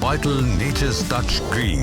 Vital Nature's Touch Green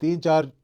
3-4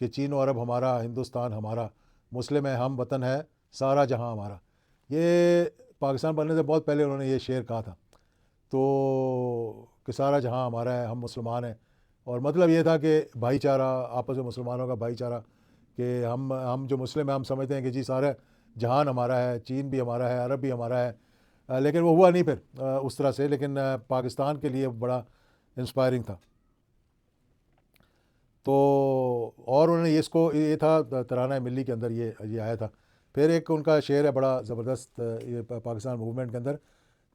کہ چین و عرب ہمارا، ہندوستان ہمارا، مسلم ہے ہم، وطن ہے سارا جہاں ہمارا. یہ پاکستان بننے سے بہت پہلے انہوں نے یہ شعر کہا تھا. تو کہ سارا جہاں ہمارا ہے، ہم مسلمان ہیں. اور مطلب یہ تھا کہ بھائی چارہ، آپس میں مسلمانوں کا بھائی چارہ، کہ ہم جو مسلم ہیں ہم سمجھتے ہیں کہ جی سارا جہان ہمارا ہے، چین بھی ہمارا ہے، عرب بھی ہمارا ہے. لیکن وہ ہوا نہیں پھر اس طرح سے. لیکن پاکستان کے لیے بڑا انسپائرنگ تھا. تو اور انہوں نے اس کو، یہ تھا ترانہ ملی کے اندر یہ آیا تھا. پھر ایک ان کا شعر ہے بڑا زبردست یہ پاکستان موومنٹ کے اندر،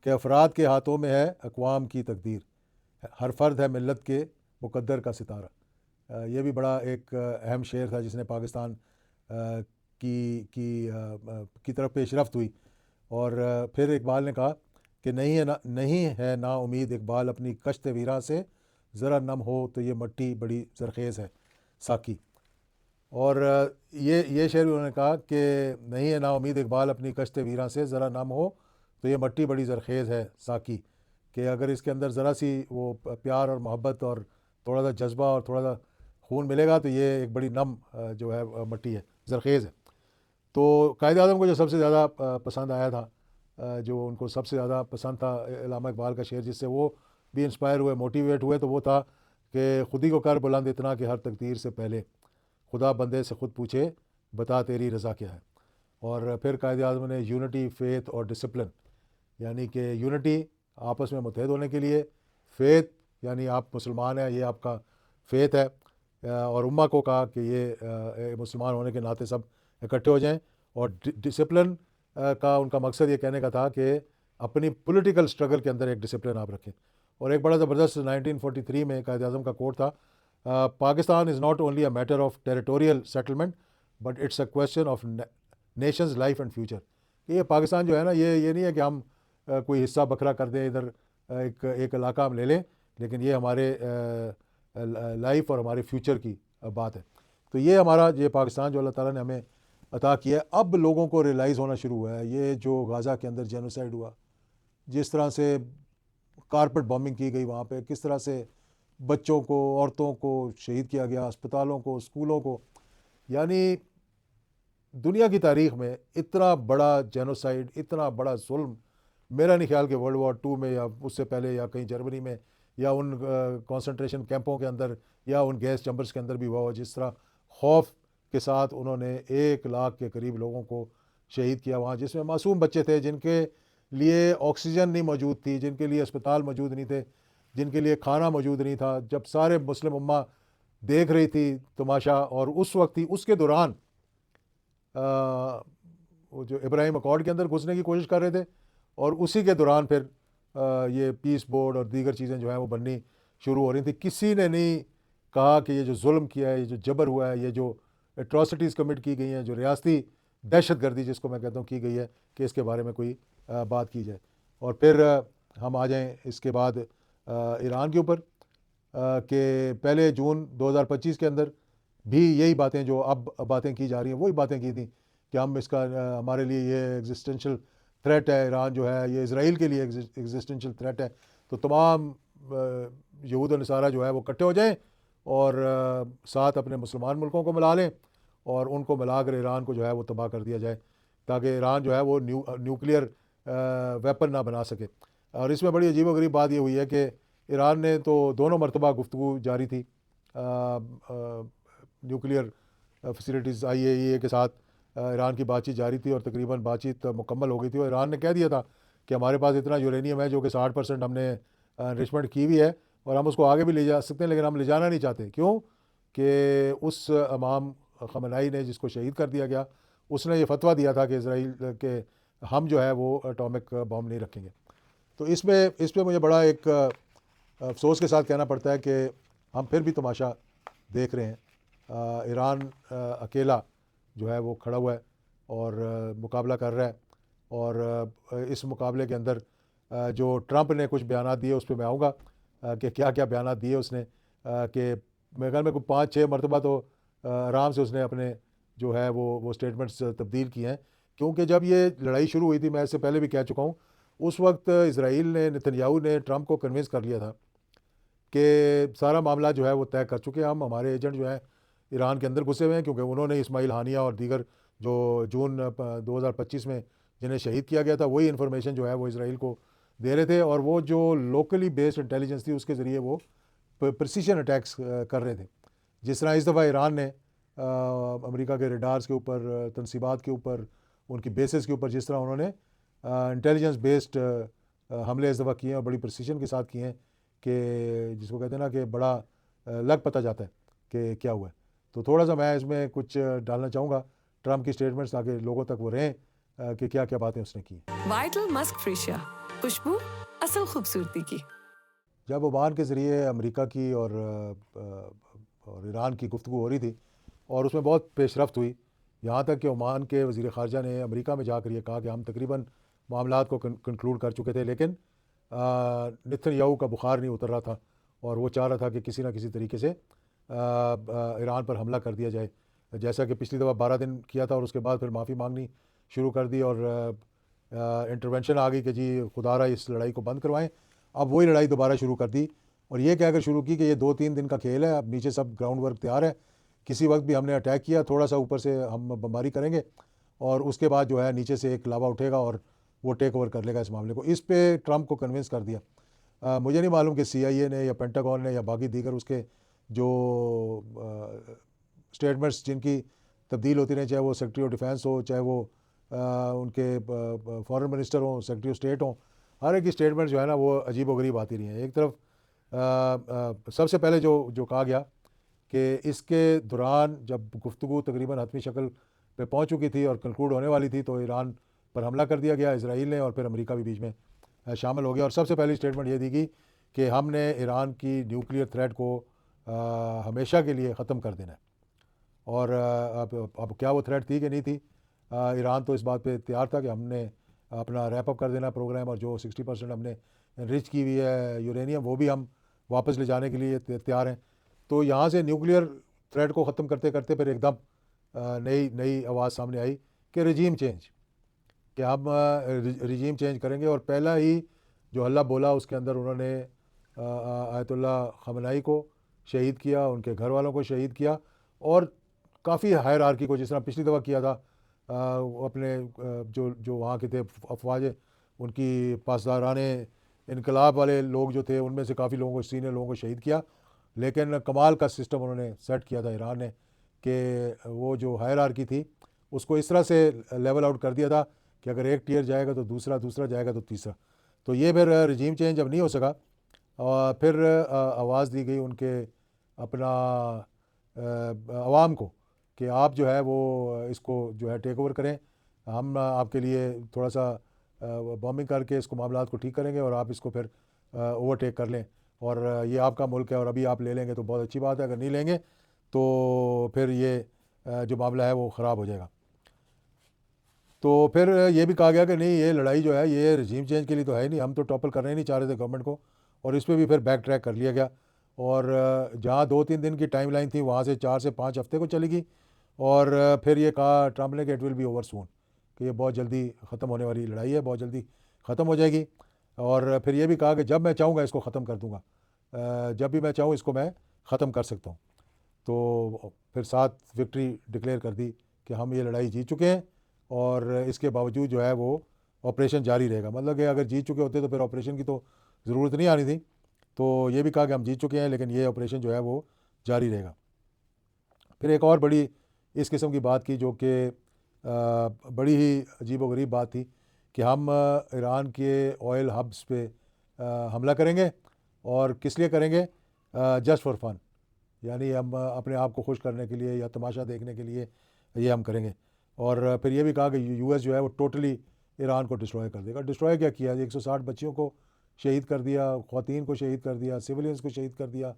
کہ افراد کے ہاتھوں میں ہے اقوام کی تقدیر، ہر فرد ہے ملت کے مقدر کا ستارہ. یہ بھی بڑا ایک اہم شعر تھا جس نے پاکستان کی طرف پیش رفت ہوئی. اور پھر اقبال نے کہا کہ نہیں ہے نا امید اقبال اپنی کشت ویراں سے، ذرا نم ہو تو یہ مٹی بڑی زرخیز ہے ساکی. اور یہ شعر بھی انہوں نے کہا کہ نہیں ہے نا امید اقبال اپنی کشت ویراں سے، ذرا نم ہو تو یہ مٹی بڑی زرخیز ہے ساکی. کہ اگر اس کے اندر ذرا سی وہ پیار اور محبت اور تھوڑا سا جذبہ اور تھوڑا سا خون ملے گا تو یہ ایک بڑی نم جو ہے مٹی ہے، زرخیز ہے. تو قائد اعظم کو جو سب سے زیادہ پسند آیا تھا، جو ان کو سب سے زیادہ پسند تھا علامہ اقبال کا شعر، جس سے وہ بھی انسپائر ہوئے، موٹیویٹ ہوئے، تو وہ تھا کہ خودی کو کر بلند اتنا کہ ہر تقدیر سے پہلے خدا بندے سے خود پوچھے بتا تیری رضا کیا ہے. اور پھر قائد اعظم نے یونٹی، فیتھ اور ڈسپلن، یعنی کہ یونٹی آپس میں متحد ہونے کے لیے، فیتھ یعنی آپ مسلمان ہیں، یہ آپ کا فیتھ ہے، اور امہ کو کہا کہ یہ مسلمان ہونے کے ناطے سب اکٹھے ہو جائیں. اور ڈسپلن کا ان کا مقصد یہ کہنے کا تھا کہ اپنی پولیٹیکل سٹرگل کے اندر ایک ڈسپلن آپ رکھیں. اور ایک بڑا زبردست 1943 میں قائد اعظم کا کوٹ تھا، Pakistan is not only a matter of territorial settlement but it's a question of nation's life and future. یہ پاکستان جو ہے نا، یہ نہیں ہے کہ ہم کوئی حصہ بکھرا کر دیں، ادھر ایک علاقہ ہم لے لیں، لیکن یہ ہمارے لائف اور ہمارے فیوچر کی بات ہے. تو یہ ہمارا یہ پاکستان جو اللہ تعالیٰ نے ہمیں عطا کیا ہے، اب لوگوں کو ریئلائز ہونا شروع ہوا ہے. یہ جو غازہ کے اندر جینوسائیڈ ہوا، جس طرح سے کارپیٹ بامبنگ کی گئی وہاں پہ، کس طرح سے بچوں کو، عورتوں کو شہید کیا گیا، اسپتالوں کو، اسکولوں کو، یعنی دنیا کی تاریخ میں اتنا بڑا جینوسائیڈ، اتنا بڑا ظلم میرا نہیں خیال کہ ورلڈ وار 2 میں یا اس سے پہلے یا کہیں جرمنی میں یا ان کانسنٹریشن کیمپوں کے اندر یا ان گیس چمبرز کے اندر بھی ہوا ہو. جس طرح خوف کے ساتھ انہوں نے 1 لاکھ کے قریب لوگوں کو شہید کیا وہاں، جس میں معصوم بچے تھے، جن کے لیے آکسیجن نہیں موجود تھی، جن کے لیے اسپتال موجود نہیں تھے، جن کے لیے کھانا موجود نہیں تھا. جب سارے مسلم امہ دیکھ رہی تھی تماشا، اور اس وقت ہی اس کے دوران وہ جو ابراہیم اکارڈ کے اندر گھسنے کی کوشش کر رہے تھے، اور اسی کے دوران پھر یہ پیس بورڈ اور دیگر چیزیں جو ہیں وہ بننی شروع ہو رہی تھیں. کسی نے نہیں کہا کہ یہ جو ظلم کیا ہے، یہ جو جبر ہوا ہے، یہ جو ایٹراسٹیز کمٹ کی گئی ہیں، جو ریاستی دہشت گردی جس کو میں کہتا ہوں کی گئی ہے، کہ اس کے بارے میں کوئی بات کی جائے. اور پھر ہم آ جائیں اس کے بعد ایران کے اوپر، کہ پہلے جون 2025 کے اندر بھی یہی باتیں جو اب باتیں کی جا رہی ہیں، وہی باتیں کی تھیں کہ ہم اس کا ہمارے لیے یہ ایگزسٹینشل تھریٹ ہے. ایران جو ہے یہ اسرائیل کے لیے ایگزسٹینشل تھریٹ ہے. تو تمام یہود و نصارہ جو ہے وہ اکٹھے ہو جائیں اور ساتھ اپنے مسلمان ملکوں کو ملا لیں، اور ان کو ملا کر ایران کو جو ہے وہ تباہ کر دیا جائے، تاکہ ایران جو ہے وہ نیوکلیئر ویپن نہ بنا سکے. اور اس میں بڑی عجیب و غریب بات یہ ہوئی ہے کہ ایران نے تو دونوں مرتبہ گفتگو جاری تھی نیوکلیئر فیسلٹیز IAEA کے ساتھ، ایران کی بات چیت جاری تھی، اور تقریباً بات چیت مکمل ہو گئی تھی. اور ایران نے کہہ دیا تھا کہ ہمارے پاس اتنا یورینیم ہے جو کہ 60% ہم نے انریچمنٹ کی ہوئی ہے، اور ہم اس کو آگے بھی لے جا سکتے ہیں، لیکن ہم لے جانا نہیں چاہتے. کیوں کہ اس امام خامنائی نے، جس کو شہید کر دیا گیا، اس نے یہ فتویٰ دیا تھا کہ اسرائیل کہ ہم جو ہے وہ اٹامک بم نہیں رکھیں گے. تو اس پہ مجھے بڑا ایک افسوس کے ساتھ کہنا پڑتا ہے کہ ہم پھر بھی تماشا دیکھ رہے ہیں. ایران اکیلا جو ہے وہ کھڑا ہوا ہے اور مقابلہ کر رہا ہے. اور اس مقابلے کے اندر جو ٹرمپ نے کچھ بیانات دیے، اس پہ میں آؤں گا کہ کیا کیا بیانات دیے اس نے، کہ میرے خیال میں کوئی 5-6 مرتبہ تو آرام سے اس نے اپنے جو ہے وہ سٹیٹمنٹس تبدیل کیے ہیں. کیونکہ جب یہ لڑائی شروع ہوئی تھی، میں اس سے پہلے بھی کہہ چکا ہوں، اس وقت اسرائیل نے، نتنیاہو نے ٹرمپ کو کنونس کر لیا تھا کہ سارا معاملہ جو ہے وہ طے کر چکے ہیں ہم، ہمارے ایجنٹ جو ہیں ایران کے اندر گھسے ہوئے ہیں، کیونکہ انہوں نے اسماعیل ہانیہ اور دیگر جو جون 2025 میں جنہیں شہید کیا گیا تھا، وہی انفارمیشن جو ہے وہ اسرائیل کو دے رہے تھے، اور وہ جو لوکلی بیسڈ انٹیلیجنس تھی اس کے ذریعے وہ پریسیشن اٹیکس کر رہے تھے. جس طرح اس دفعہ ایران نے امریکہ کے ریڈارز کے اوپر، تنصیبات کے اوپر، ان کی بیسز کے اوپر جس طرح انہوں نے انٹیلیجنس بیسڈ حملے اس دفعہ کیے ہیں اور بڑی پریسیشن کے ساتھ کیے ہیں کہ جس کو کہتے ہیں نا کہ بڑا لگ پتہ جاتا ہے کہ کیا ہوا ہے. تو تھوڑا سا میں اس میں کچھ ڈالنا چاہوں گا ٹرمپ کی اسٹیٹمنٹس تاکہ لوگوں تک وہ رہیں کہ کیا کیا باتیں اس نے کی. وائٹل مسک فریشیا، خوشبو اصل خوبصورتی کی. جب عمان کے ذریعے امریکہ کی اور ایران کی گفتگو ہو رہی تھی اور اس میں بہت پیش رفت ہوئی، یہاں تک کہ عمان کے وزیر خارجہ نے امریکہ میں جا کر یہ کہا کہ ہم تقریباً معاملات کو کنکلوڈ کر چکے تھے، لیکن نتن یاہو کا بخار نہیں اتر رہا تھا اور وہ چاہ رہا تھا کہ کسی نہ کسی طریقے سے ایران پر حملہ کر دیا جائے، جیسا کہ پچھلی دفعہ 12 دن کیا تھا اور اس کے بعد پھر معافی مانگنی شروع کر دی اور انٹرونشن آ گئی کہ جی خدا را اس لڑائی کو بند کروائیں. اب وہی لڑائی دوبارہ شروع کر دی اور یہ کہہ کر شروع کی کہ یہ 2-3 دن کا کھیل ہے، اب نیچے سب گراؤنڈ ورک تیار ہے، کسی وقت بھی ہم نے اٹیک کیا تھوڑا سا اوپر سے ہم بمباری کریں گے اور اس کے بعد جو ہے نیچے سے ایک لاوا اٹھے گا اور وہ ٹیک اوور کر لے گا اس معاملے کو. اس پہ ٹرمپ کو کنونس کر دیا. مجھے نہیں معلوم کہ CIA نے یا پینٹاگون نے یا باقی دیگر اس کے جو اسٹیٹمنٹس جن کی تبدیل ہوتی رہیں، چاہے وہ سیکرٹری آف ڈیفینس ہو، چاہے وہ ان کے فارن منسٹر ہوں، سیکرٹری آف اسٹیٹ ہوں، ہر ایک کی اسٹیٹمنٹ جو ہے نا وہ عجیب و غریب آتی رہی ہیں. ایک طرف سب سے پہلے جو کہا گیا کہ اس کے دوران جب گفتگو تقریباً حتمی شکل پہ پہنچ چکی تھی اور کنکلوڈ ہونے والی تھی تو ایران پر حملہ کر دیا گیا اسرائیل نے، اور پھر امریکہ بھی بیچ میں شامل ہو گیا. اور سب سے پہلی اسٹیٹمنٹ یہ دی گئی کہ ہم نے ایران کی نیوکلیئر تھریٹ کو ہمیشہ کے لیے ختم کر دینا ہے. اور اب کیا وہ تھریٹ تھی کہ نہیں تھی، ایران تو اس بات پہ تیار تھا کہ ہم نے اپنا ریپ اپ کر دینا پروگرام، اور جو 60% ہم نے انرچ کی ہوئی ہے یورینیم وہ بھی ہم واپس لے جانے کے لیے تیار ہیں. تو یہاں سے نیوکلیئر تھریٹ کو ختم کرتے کرتے پھر ایک دم نئی آواز سامنے آئی کہ رجیم چینج، کہ ہم رجیم چینج کریں گے. اور پہلا ہی جو حلہ بولا اس کے اندر انہوں نے آیت اللہ خامنائی کو شہید کیا، ان کے گھر والوں کو شہید کیا، اور کافی ہائرارکی کو جس طرح پچھلی دفعہ کیا تھا اپنے جو وہاں کے تھے افواج ان کی پاسدارانے انقلاب والے لوگ جو تھے ان میں سے کافی لوگوں کو، سینئر لوگوں کو شہید کیا. لیکن کمال کا سسٹم انہوں نے سیٹ کیا تھا ایران نے کہ وہ جو ہائرارکی تھی اس کو اس طرح سے لیول آؤٹ کر دیا تھا کہ اگر ایک ٹیئر جائے گا تو دوسرا جائے گا تو تیسرا. تو یہ پھر رجیم چینج جب نہیں ہو سکا اور پھر آواز دی گئی ان کے اپنا عوام کو کہ آپ جو ہے وہ اس کو جو ہے ٹیک اوور کریں، ہم آپ کے لیے تھوڑا سا بامبنگ کر کے اس کو معاملات کو ٹھیک کریں گے اور آپ اس کو پھر اوور ٹیک کر لیں، اور یہ آپ کا ملک ہے اور ابھی آپ لے لیں گے تو بہت اچھی بات ہے، اگر نہیں لیں گے تو پھر یہ جو معاملہ ہے وہ خراب ہو جائے گا. تو پھر یہ بھی کہا گیا کہ نہیں، یہ لڑائی جو ہے یہ رجیم چینج کے لیے تو ہے نہیں، ہم تو ٹاپل کرنا ہی نہیں چاہ رہے تھے گورنمنٹ کو، اور اس پہ بھی پھر بیک ٹریک کر لیا گیا. اور جہاں 2-3 دن کی ٹائم لائن تھی وہاں سے 4 سے 5 ہفتے کو چلی گئی، اور پھر یہ کہا ٹرمپ نے کہ اٹ ول بی اوور سون، کہ یہ بہت جلدی ختم ہونے والی لڑائی ہے، بہت جلدی ختم ہو جائے گی. اور پھر یہ بھی کہا کہ جب میں چاہوں گا اس کو ختم کر دوں گا، جب بھی میں چاہوں اس کو میں ختم کر سکتا ہوں. تو پھر 7 وکٹری ڈکلیئر کر دی کہ ہم یہ لڑائی جیت چکے ہیں، اور اس کے باوجود جو ہے وہ آپریشن جاری رہے گا. مطلب کہ اگر جیت چکے ہوتے تو پھر آپریشن کی تو ضرورت نہیں آنی تھی. تو یہ بھی کہا کہ ہم جیت چکے ہیں لیکن یہ آپریشن جو ہے وہ جاری رہے گا. پھر ایک اور بڑی اس قسم کی بات کی جو کہ بڑی ہی عجیب و غریب بات تھی کہ ہم ایران کے آئل ہبس پہ حملہ کریں گے، اور کس لیے کریں گے؟ جسٹ فار فن، یعنی ہم اپنے آپ کو خوش کرنے کے لیے یا تماشا دیکھنے کے لیے یہ ہم کریں گے. اور پھر یہ بھی کہا کہ US جو ہے وہ ٹوٹلی ایران کو ڈسٹروائے کر دے گا. ڈسٹروائے کیا کیا؟ 160 بچیوں کو شہید کر دیا، خواتین کو شہید کر دیا، سولینس کو شہید کر دیا،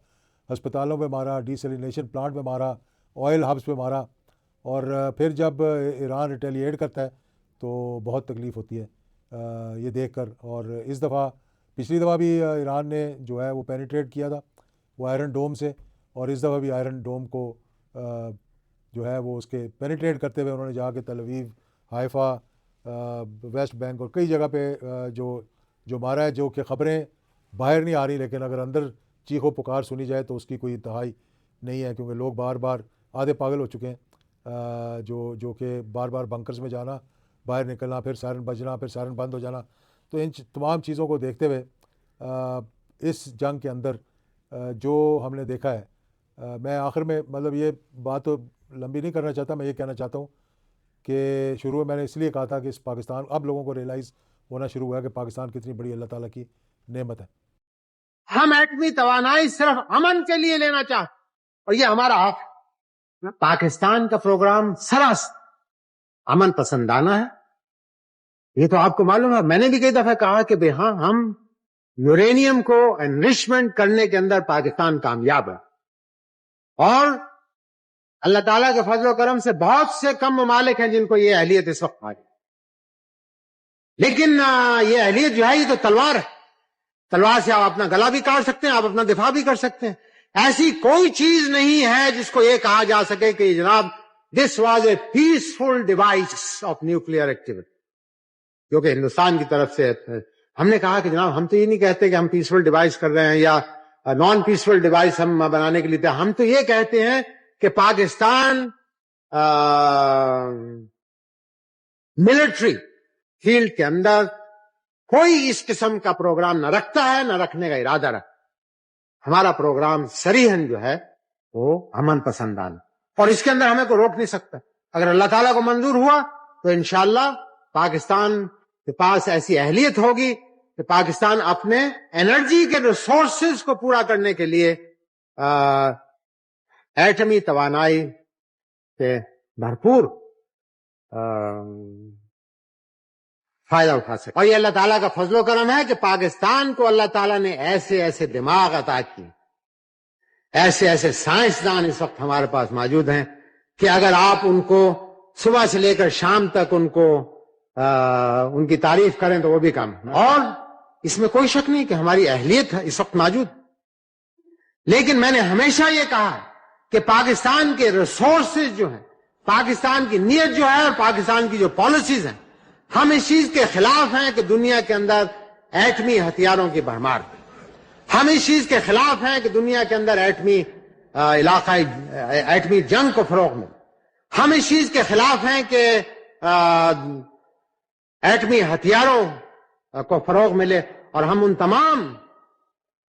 ہسپتالوں پہ مارا، ڈیسیلینیشن پلانٹ پہ مارا، آئل ہبس پہ مارا. اور پھر جب ایران ریٹیلیٹ کرتا ہے تو بہت تکلیف ہوتی ہے یہ دیکھ کر. اور اس دفعہ پچھلی دفعہ بھی ایران نے جو ہے وہ پینیٹریٹ کیا تھا وہ آئرن ڈوم سے، اور اس دفعہ بھی آئرن ڈوم کو جو ہے وہ اس کے پینیٹریٹ کرتے ہوئے انہوں نے جا کے تل ابیب، حائفہ، ویسٹ بینک اور کئی جگہ پہ جو مارا ہے، جو کہ خبریں باہر نہیں آ رہی، لیکن اگر اندر چیخ و پکار سنی جائے تو اس کی کوئی انتہائی نہیں ہے، کیونکہ لوگ بار بار آدھے پاگل ہو چکے ہیں، جو کہ بار بار بنکرز میں جانا، باہر نکلنا، پھر سائرن بجنا، پھر سائرن بند ہو جانا. تو ان تمام چیزوں کو دیکھتے ہوئے اس جنگ کے اندر جو ہم نے دیکھا ہے، میں آخر میں مطلب یہ بات تو لمبی نہیں کرنا چاہتا، میں یہ کہنا چاہتا ہوں کہ شروع میں نے اس لیے کہا تھا کہ اس پاکستان اب لوگوں کو ریئلائز ہونا شروع ہوا کہ پاکستان کتنی بڑی اللہ تعالیٰ کی نعمت ہے. ہم ایٹمی توانائی صرف امن کے لیے لینا چاہتے اور یہ ہمارا حق ہے. پاکستان کا پروگرام سراسر امن پسندانہ ہے. یہ تو آپ کو معلوم ہے. میں نے بھی کئی دفعہ کہا کہ بھئی ہاں ہم یورینیم کو انرچمنٹ کرنے کے اندر پاکستان کامیاب ہے، اور اللہ تعالیٰ کے فضل و کرم سے بہت سے کم ممالک ہیں جن کو یہ اہلیت اس وقت آ گئی. لیکن یہ اہلیت جو ہے یہ تو تلوار ہے. تلوار سے آپ اپنا گلا بھی کاٹ سکتے ہیں، آپ اپنا دفاع بھی کر سکتے ہیں. ایسی کوئی چیز نہیں ہے جس کو یہ کہا جا سکے کہ جناب this was a peaceful device of nuclear activity. کیونکہ ہندوستان کی طرف سے ہم نے کہا کہ جناب ہم تو یہ نہیں کہتے کہ ہم پیسفل ڈیوائس کر رہے ہیں یا نان پیسفل ڈیوائس ہم بنانے کے لیے، ہم تو یہ کہتے ہیں کہ پاکستان ملٹری فیلڈ کے اندر کوئی اس قسم کا پروگرام نہ رکھتا ہے، نہ رکھنے کا ارادہ رکھتا. ہمارا پروگرام صریحاً جو ہے وہ امن پسندانہ، اور اس کے اندر ہمیں کوئی روک نہیں سکتا. اگر اللہ تعالیٰ کو منظور ہوا تو انشاءاللہ پاکستان کے پاس ایسی اہلیت ہوگی کہ پاکستان اپنے انرجی کے ریسورسز کو پورا کرنے کے لیے ایٹمی توانائی سے بھرپور فائدہ اٹھا سکے. اور یہ اللہ تعالیٰ کا فضل و کرم ہے کہ پاکستان کو اللہ تعالیٰ نے ایسے ایسے دماغ عطا کیے، ایسے ایسے سائنسدان اس وقت ہمارے پاس موجود ہیں کہ اگر آپ ان کو صبح سے لے کر شام تک ان کی تعریف کریں تو وہ بھی کم. اور اس میں کوئی شک نہیں کہ ہماری اہلیت اس وقت موجود. لیکن میں نے ہمیشہ یہ کہا کہ پاکستان کے ریسورسز جو ہیں، پاکستان کی نیت جو ہے اور پاکستان کی جو پالیسیز ہیں، ہم اس چیز کے خلاف ہیں کہ دنیا کے اندر ایٹمی ہتھیاروں کی بھرمار. ہم اس چیز کے خلاف ہیں کہ دنیا کے اندر ایٹمی جنگ کو فروغ ملے. ہم اس چیز کے خلاف ہیں کہ ایٹمی ہتھیاروں کو فروغ ملے، اور ہم ان تمام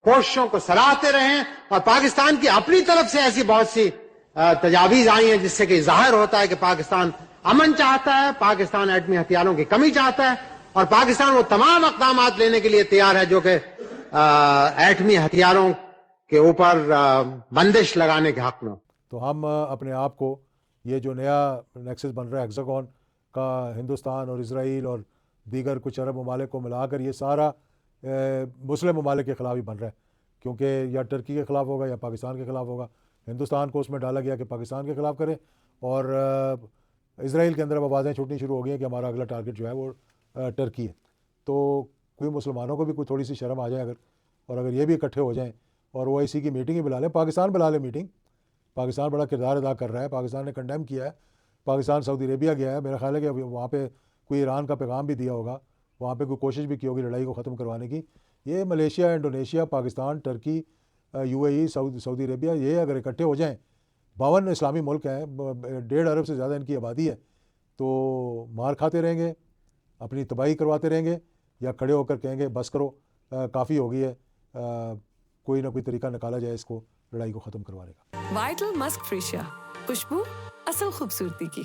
کوششوں کو سراہتے رہیں. اور پاکستان کی اپنی طرف سے ایسی بہت سی تجاویز آئی ہیں جس سے کہ ظاہر ہوتا ہے کہ پاکستان امن چاہتا ہے، پاکستان ایٹمی ہتھیاروں کی کمی چاہتا ہے، اور پاکستان وہ تمام اقدامات لینے کے لیے تیار ہے جو کہ ایٹمی ہتھیاروں کے اوپر بندش لگانے کے حق میں. تو ہم اپنے آپ کو یہ جو نیا نیکسس بن رہا ہے ہیکساگون کا، ہندوستان اور اسرائیل اور دیگر کچھ عرب ممالک کو ملا کر، یہ سارا مسلم ممالک کے خلاف ہی بن رہا ہے، کیونکہ یا ٹرکی کے خلاف ہوگا یا پاکستان کے خلاف ہوگا. ہندوستان کو اس میں ڈالا گیا کہ پاکستان کے خلاف کرے، اور اسرائیل کے اندر اب آوازیں چھوٹنی شروع ہو گئی ہیں کہ ہمارا اگلا ٹارگٹ جو ہے وہ ٹرکی ہے. تو کوئی مسلمانوں کو بھی کوئی تھوڑی سی شرم آ جائے اگر یہ بھی اکٹھے ہو جائیں اور وہ اسی کی میٹنگ ہی بلا لیں. پاکستان بلا لے میٹنگ. پاکستان بڑا کردار ادا کر رہا ہے، پاکستان نے کنڈیم کیا ہے، پاکستان سعودی عربیہ گیا ہے. میرا خیال ہے کہ وہاں پہ کوئی ایران کا پیغام بھی دیا ہوگا، وہاں پہ کوئی کوشش بھی کی ہوگی لڑائی کو ختم کروانے کی. یہ Malaysia, Indonesia, Pakistan, Turkey, UAE، سعودی عربیہ، یہ اگر اکٹھے ہو جائیں، 52 اسلامی ملک ہیں، 1.5 ارب سے زیادہ ان کی آبادی ہے، تو مار کھاتے رہیں گے، اپنی تباہی کرواتے رہیں گے، یا کھڑے ہو کر کہیں گے بس کرو، کافی ہو گئی ہے، کوئی نہ کوئی طریقہ نکالا جائے اس کو لڑائی کو ختم کروانے کا. وائٹل مسک فریشیا، خوشبو اصل خوبصورتی کی.